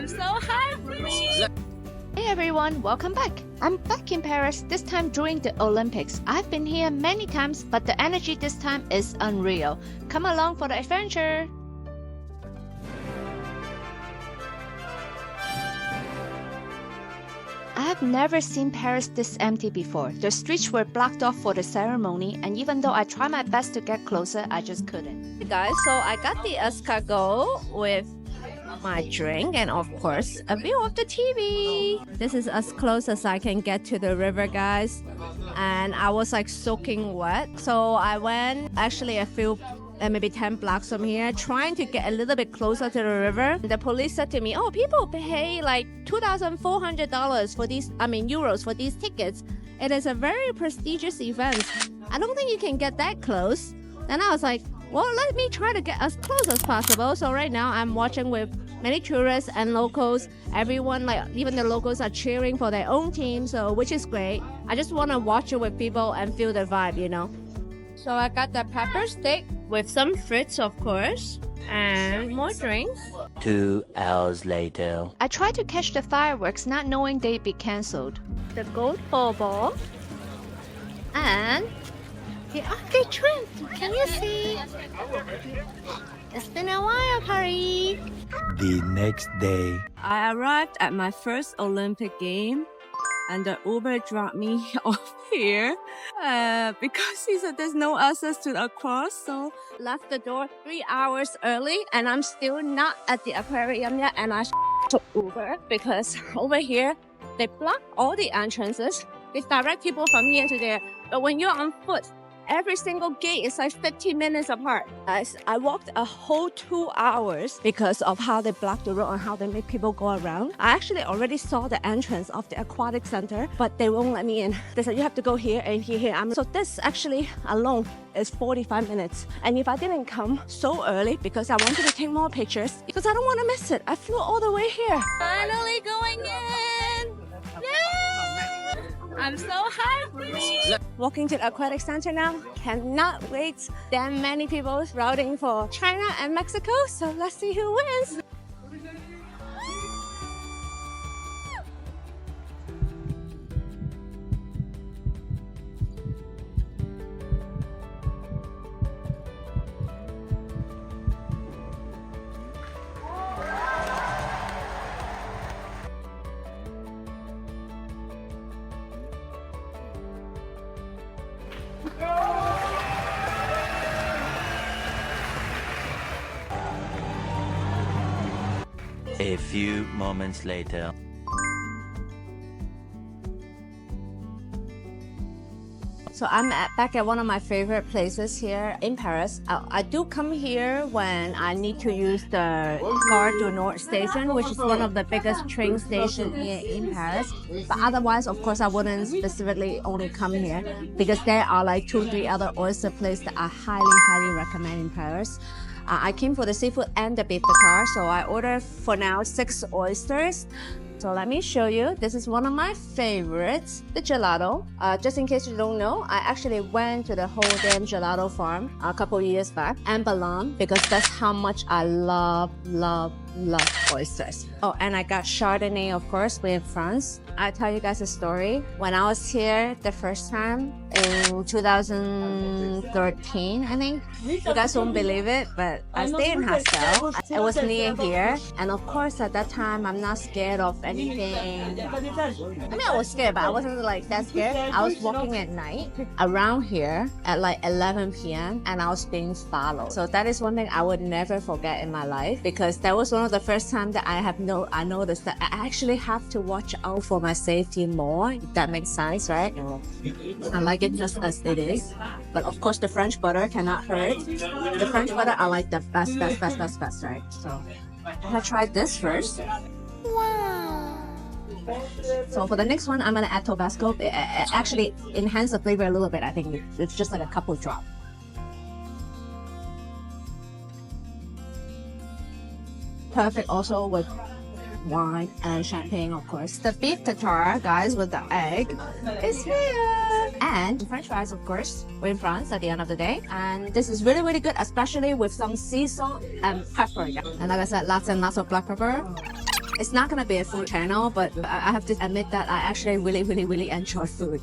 I'm so happy! Hey everyone, welcome back. I'm back in Paris, this time during the Olympics. I've been here many times, but the energy this time is unreal. Come along for the adventure! I've never seen Paris this empty before. The streets were blocked off for the ceremony, and even though I tried my best to get closer, I just couldn't. Hey guys, so I got the escargot with my drink and of course a view of the TV. This is as close as I can get to the river, guys, and I was like soaking wet, so I went actually a few maybe 10 blocks from here trying to get a little bit closer to the river. The police said to me, oh, people pay like $2,400 for these euros for these tickets. It is a very prestigious event. I don't think you can get that close. And I was like, well, let me try to get as close as possible. So right now I'm watching with many tourists and locals. Everyone, like even the locals, are cheering for their own team, so which is great. I just want to watch it with people and feel the vibe, you know. So I got the pepper steak with some fruits, of course, and more drinks. 2 hours later. I tried to catch the fireworks, not knowing they'd be cancelled. The gold bubble and the Arctic shrimp. Can you see? It's been a while, Paris. The next day. I arrived at my first Olympic game, and the Uber dropped me off here because he said there's no access to the across. So left the door 3 hours early, and I'm still not at the aquarium yet. And I took Uber because over here they block all the entrances. They direct people from here to there. But when you're on foot, every single gate is like 15 minutes apart. I walked a whole 2 hours because of how they block the road and how they make people go around. I actually already saw the entrance of the aquatic center, but they won't let me in. They said you have to go here and here. So this actually alone is 45 minutes. And if I didn't come so early because I wanted to take more pictures, because I don't want to miss it. I flew all the way here. Finally going in! Yay! I'm so happy! Walking to the aquatic center now. Cannot wait. There are many people routing for China and Mexico, so let's see who wins. A few moments later. So I'm back at one of my favorite places here in Paris. I do come here when I need to use the Gare du Nord station, which is one of the biggest train stations here in Paris. But otherwise, of course, I wouldn't specifically only come here because there are like 2-3 other oyster places that I highly recommend in Paris. I came for the seafood and the beef tartare, so I ordered for now 6 oysters. So let me show you. This is one of my favorites, the gelato. Just in case you don't know, I actually went to the whole damn gelato farm a couple years back and Boulogne because that's how much I love oysters. Oh, and I got Chardonnay, of course, we're in France. I'll tell you guys a story. When I was here the first time in 2013, I think. You guys won't believe it, but I stayed in hostel. It was near here. And of course, at that time, I'm not scared of anything. I mean, I was scared, but I wasn't like that scared. I was walking at night around here at like 11 p.m. and I was being followed. So that is one thing I would never forget in my life because that was one of the first time that I noticed that I actually have to watch out for my safety more, if that makes sense, right? I like it just as it is. But of course, the French butter cannot hurt. The French butter are like the best, right? So I'm gonna try this first. Wow. So for the next one, I'm gonna add Tabasco. It actually enhance the flavor a little bit. I think it's just like a couple drops. Perfect also with wine and champagne, of course. The beef tartare, guys, with the egg is here. And French fries, of course. We're in France at the end of the day. And this is really good, especially with some sea salt and pepper. And like I said, lots and lots of black pepper. It's not gonna be a food channel, but I have to admit that I actually really enjoy food.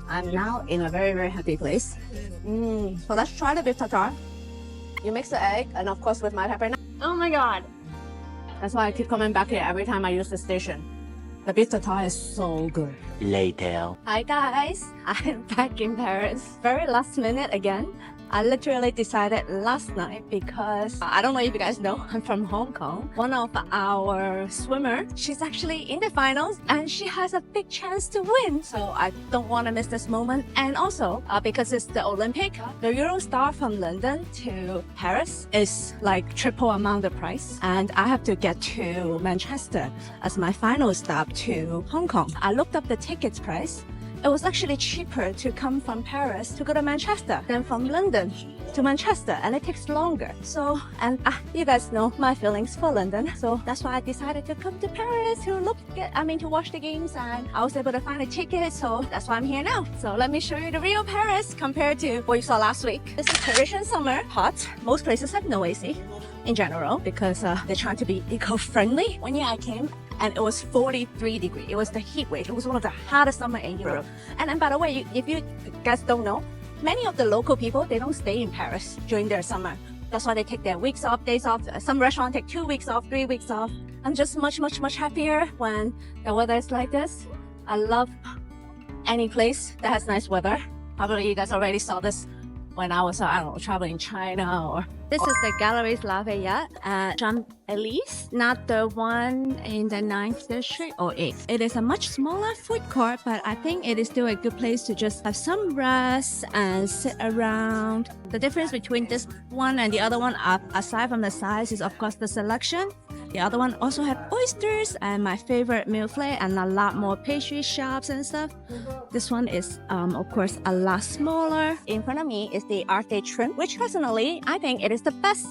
I'm now in a very happy place. So let's try the beef tartare. You mix the egg, and of course with my pepper. Oh my god! That's why I keep coming back here every time I use the station. The beef tartare is so good. Later. Hi guys, I'm back in Paris. Very last minute again. I literally decided last night because I don't know if you guys know, I'm from Hong Kong. One of our swimmers, she's actually in the finals and she has a big chance to win. So I don't want to miss this moment. And also because it's the Olympic, the Eurostar from London to Paris is like triple amount the price. And I have to get to Manchester as my final stop to Hong Kong. I looked up the tickets price. It was actually cheaper to come from Paris to go to Manchester than from London to Manchester, and it takes longer. So, and you guys know my feelings for London, so that's why I decided to come to Paris to to watch the games, and I was able to find a ticket, so that's why I'm here now. So let me show you the real Paris compared to what you saw last week. This is Parisian summer, hot. Most places have no AC in general because they're trying to be eco-friendly. One year I came, and it was 43 degrees. It was the heat wave. It was one of the hottest summer in Europe. And then, by the way, if you guys don't know, many of the local people, they don't stay in Paris during their summer. That's why they take their weeks off, days off. Some restaurants take 2 weeks off, 3 weeks off. I'm just much happier when the weather is like this. I love any place that has nice weather. Probably you guys already saw this when I was, I don't know, traveling in China or... This is the Galeries Lafayette at Champs-Élysées, not the one in the 9th district or 8th. It is a much smaller food court, but I think it is still a good place to just have some rest and sit around. The difference between this one and the other one, aside from the size, is of course the selection. The other one also have oysters and my favorite meal plate and a lot more pastry shops and stuff. This one is, of course, a lot smaller. In front of me is the Arc de Triomphe, which personally, I think it is the best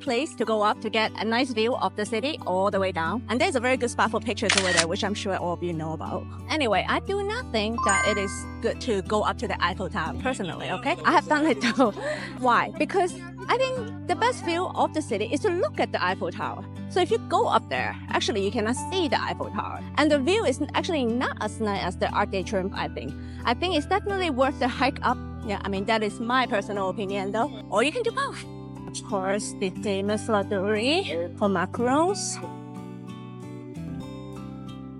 place to go up to get a nice view of the city all the way down. And there's a very good spot for pictures over there, which I'm sure all of you know about. Anyway, I do not think that it is good to go up to the Eiffel Tower personally, okay? I have done it though. Why? Because I think the best view of the city is to look at the Eiffel Tower. So if you go up there, actually you cannot see the Eiffel Tower. And the view is actually not as nice as the Arc de Triomphe, I think. I think it's definitely worth the hike up. Yeah, I mean, that is my personal opinion though. Or you can do both. Of course, the famous La Doury for macarons.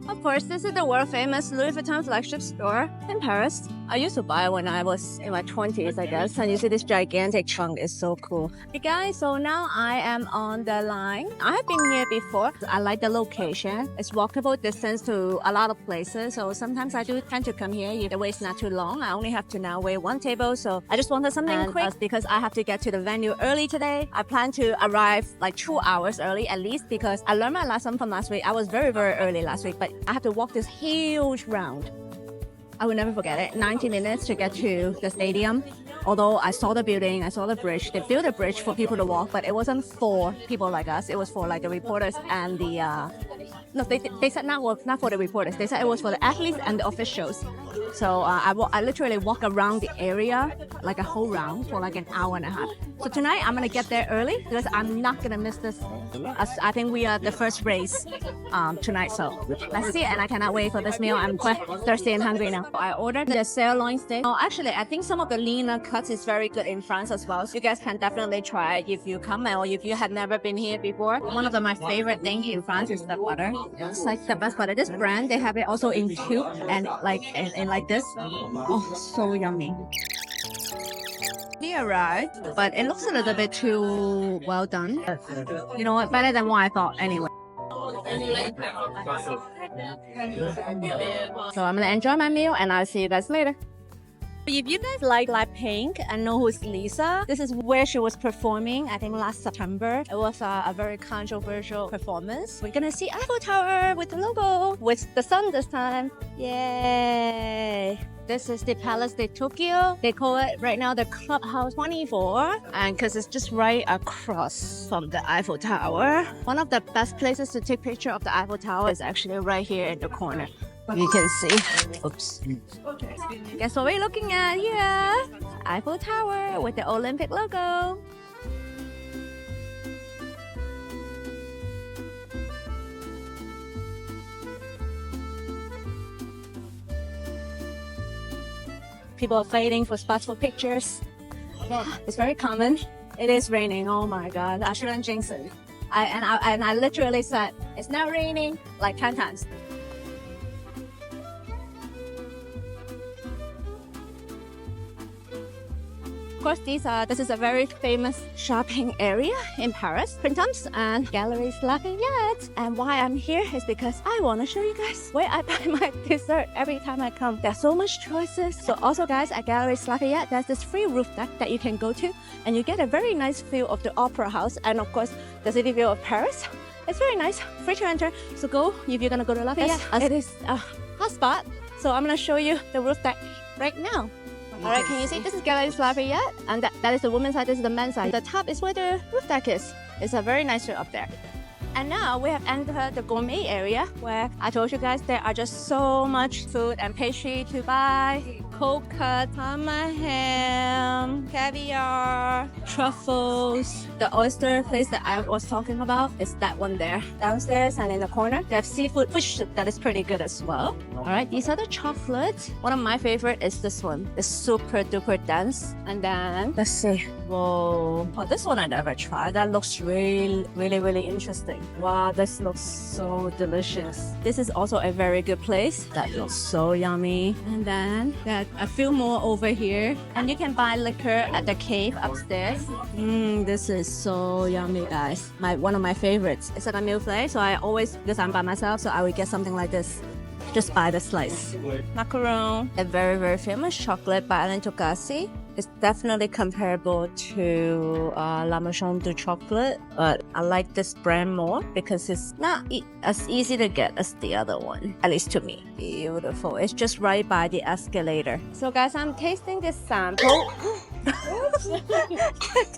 Of course, this is the world-famous Louis Vuitton flagship store in Paris. I used to buy it when I was in my 20s, I guess. And you see this gigantic trunk is so cool. Hey guys, so now I am on the line. I have been here before. I like the location. It's walkable distance to a lot of places. So sometimes I do tend to come here if the wait is not too long. I only have to now wait one table. So I just wanted something quick because I have to get to the venue early today. I plan to arrive like 2 hours early at least because I learned my lesson from last week. I was very early last week, but I have to walk this huge round. I will never forget it. 90 minutes to get to the stadium. Although I saw the building, I saw the bridge. They built a bridge for people to walk, but it wasn't for people like us. It was for like the reporters and the... No, they said not for the reporters. They said it was for the athletes and the officials. So I literally walk around the area, like a whole round for like an hour and a half. So tonight I'm gonna get there early because I'm not gonna miss this. I think we are the first race tonight. So let's see, and I cannot wait for this meal. I'm quite thirsty and hungry now. I ordered the sirloin steak. Oh, actually, I think some of the leaner cuts is very good in France as well. So you guys can definitely try it if you come or if you have never been here before. One of my favorite things in France is the butter. It's like the best butter. This brand, they have it also in tube and like in like this. Oh, so yummy. They arrived, but it looks a little bit too well done. You know what? Better than what I thought anyway. So I'm gonna enjoy my meal and I'll see you guys later. If you guys like Pink and know who's Lisa, this is where she was performing, I think last September. It was a very controversial performance. We're gonna see Eiffel Tower with the logo, with the sun this time. Yay! This is the Palace de Tokyo. They call it right now the Clubhouse 24, and because it's just right across from the Eiffel Tower. One of the best places to take picture of the Eiffel Tower is actually right here in the corner. You can see. Oops. Guess what we're looking at here? Eiffel Tower with the Olympic logo. People are fighting for spots for pictures. It's very common. It is raining. Oh my god, I shouldn't jinx it. I literally said it's not raining like 10 times. Of course, this is a very famous shopping area in Paris, Printemps and Galeries Lafayette. And why I'm here is because I want to show you guys where I buy my dessert every time I come. There's so much choices. So also guys, at Galeries Lafayette, there's this free roof deck that you can go to and you get a very nice view of the Opera House and of course the city view of Paris. It's very nice, free to enter. So go if you're gonna go to Lafayette. It is a hot spot. So I'm gonna show you the roof deck right now. Alright, can you see? This is Galeries Lafayette, and that is the women's side, this is the men's side. The top is where the roof deck is. It's a very nice view up there. And now we have entered the gourmet area where I told you guys there are just so much food and pastry to buy. Cold cut, parma ham, caviar, truffles. The oyster place that I was talking about is that one there. Downstairs and in the corner, they have seafood fish that is pretty good as well. Alright, these are the chocolates. One of my favorite is this one. It's super duper dense. And then, let's see. Whoa. Oh, this one I never tried. That looks really interesting. Wow, this looks so delicious. This is also a very good place. That looks so yummy. And then there are a few more over here. And you can buy liquor at the cave upstairs. This is so yummy, guys. One of my favorites. It's like a meal play, so I always, because I'm by myself, so I would get something like this. Just buy the slice. Macaron, a very famous chocolate by Alain Togassi. It's definitely comparable to La Maison du Chocolat, but I like this brand more because it's not as easy to get as the other one, at least to me. Beautiful. It's just right by the escalator. So guys, I'm tasting this sample.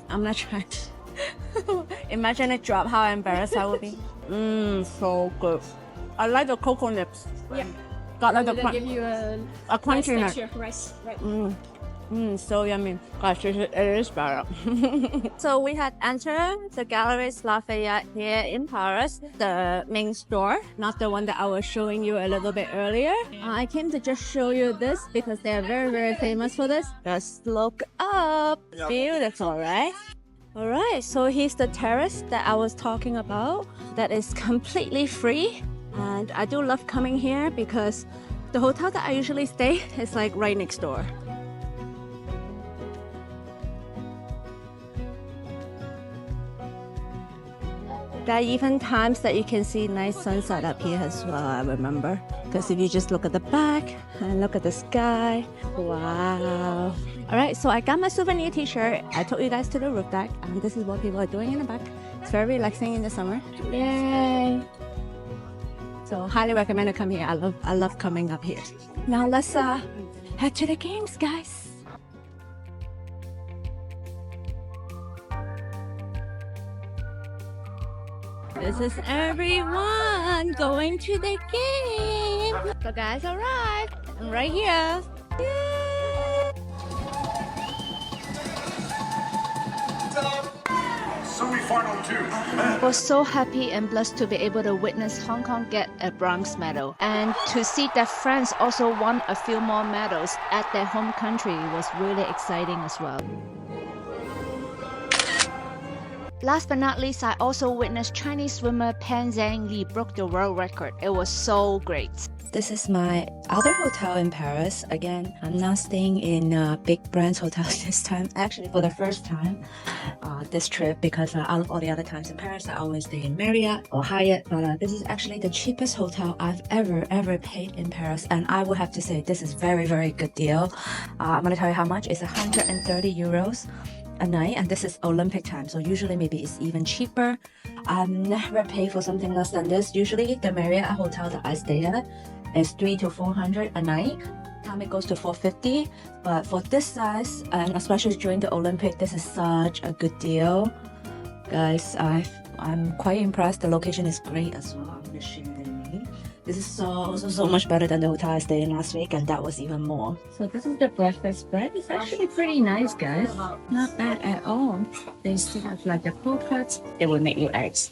I'm not trying. Imagine it drop, how embarrassed I would be. So good. I like the cocoa nips. Yeah. Got like give you a crunchy nut. Rice. Right. So yummy. Gosh, it is better. So we had entered the Galeries Lafayette here in Paris, the main store, not the one that I was showing you a little bit earlier. I came to just show you this because they are very famous for this. Just look up. Beautiful, right? Alright, so here's the terrace that I was talking about that is completely free. And I do love coming here because the hotel that I usually stay is like right next door. There are even times that you can see nice sunset up here as well, I remember. Because if you just look at the back and look at the sky, wow. Alright, so I got my souvenir t-shirt. I took you guys to the roof deck and this is what people are doing in the back. It's very relaxing in the summer. Yay! So highly recommend to come here. I love coming up here. Now let's head to the games, guys. This is everyone going to the game. So guys, alright, I'm right here. Yay! Semi-final 2. I was so happy and blessed to be able to witness Hong Kong get a bronze medal and to see that France also won a few more medals at their home country was really exciting as well. Last but not least, I also witnessed Chinese swimmer Pan Zhanle broke the world record. It was so great. This is my other hotel in Paris. Again, I'm not staying in big brands hotels this time. Actually, for the first time this trip, because out of all the other times in Paris, I always stay in Marriott or Hyatt. But this is actually the cheapest hotel I've ever paid in Paris. And I would have to say this is very good deal. I'm going to tell you how much. It's 130 euros a night, and this is Olympic time, so usually maybe it's even cheaper. I've never paid for something less than this. Usually the Marriott hotel that I stay at is 300 to 400 a night. Time it goes to 450, but for this size, and especially during the Olympic, this is such a good deal. Guys, I'm quite impressed. The location is great as well. I'm gonna share the name. This is so much better than the hotel I stayed in last week, and that was even more. So this is the breakfast spread. It's actually pretty nice, guys. Not bad at all. They still have like the cold cuts. They will make you eggs.